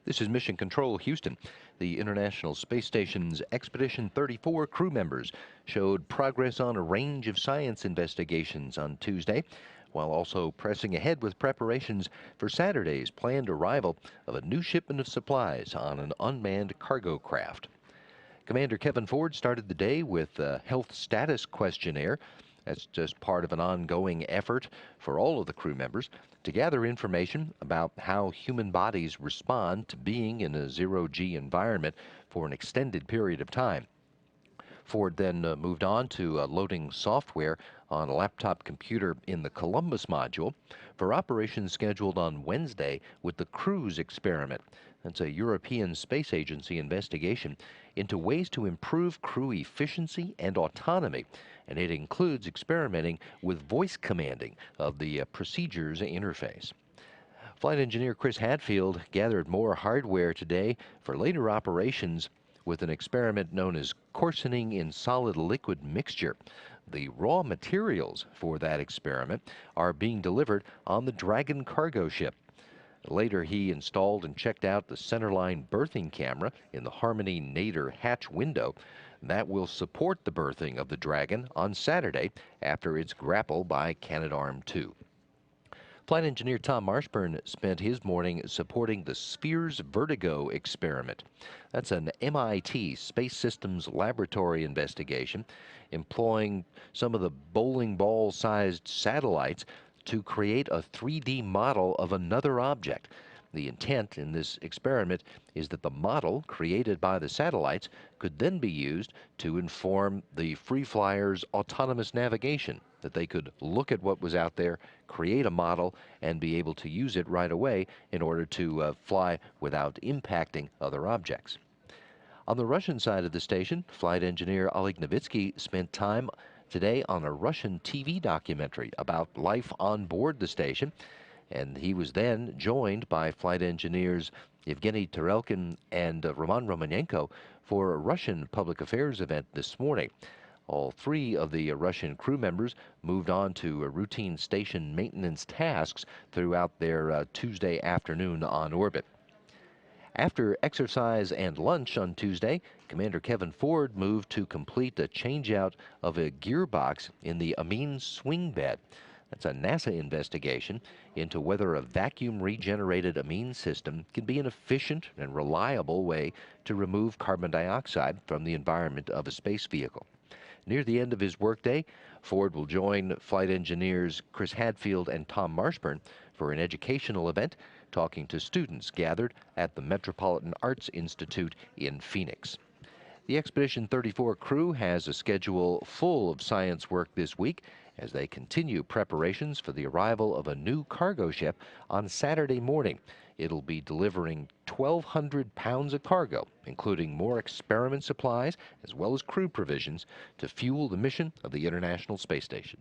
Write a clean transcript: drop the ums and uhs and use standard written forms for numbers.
This is Mission Control Houston. The International Space Station's Expedition 34 crew members showed progress on a range of science investigations on Tuesday, while also pressing ahead with preparations for Saturday's planned arrival of a new shipment of supplies on an unmanned cargo craft. Commander Kevin Ford started the day with a health status questionnaire. That's just part of an ongoing effort for all of the crew members to gather information about how human bodies respond to being in a zero-G environment for an extended period of time. Ford then moved on to loading software on a laptop computer in the Columbus module for operations scheduled on Wednesday with the Cruise experiment. That's a European Space Agency investigation into ways to improve crew efficiency and autonomy, and it includes experimenting with voice commanding of the procedures interface. Flight engineer Chris Hadfield gathered more hardware today for later operations with an experiment known as coarsening in solid liquid mixture. The raw materials for that experiment are being delivered on the Dragon cargo ship. Later, he installed and checked out the centerline berthing camera in the Harmony Nader hatch window. That will support the berthing of the Dragon on Saturday after its grapple by Canadarm2. Flight engineer Tom Marshburn spent his morning supporting the Spheres Vertigo experiment. That's an MIT Space Systems Laboratory investigation employing some of the bowling ball-sized satellites to create a 3D model of another object. The intent in this experiment is that the model created by the satellites could then be used to inform the free flyers' autonomous navigation, that they could look at what was out there, create a model, and be able to use it right away in order to fly without impacting other objects. On the Russian side of the station, flight engineer Oleg Novitsky spent time today on a Russian TV documentary about life on board the station, and he was then joined by flight engineers Evgeny Tarelkin and Roman Romanenko for a Russian public affairs event this morning. All three of the Russian crew members moved on to routine station maintenance tasks throughout their Tuesday afternoon on orbit. After exercise and lunch on Tuesday, Commander Kevin Ford moved to complete a changeout of a gearbox in the amine swing bed. That's a NASA investigation into whether a vacuum-regenerated amine system can be an efficient and reliable way to remove carbon dioxide from the environment of a space vehicle. Near the end of his workday, Ford will join flight engineers Chris Hadfield and Tom Marshburn for an educational event talking to students gathered at the Metropolitan Arts Institute in Phoenix. The Expedition 34 crew has a schedule full of science work this week as they continue preparations for the arrival of a new cargo ship on Saturday morning. It'll be delivering 1,200 pounds of cargo, including more experiment supplies as well as crew provisions to fuel the mission of the International Space Station.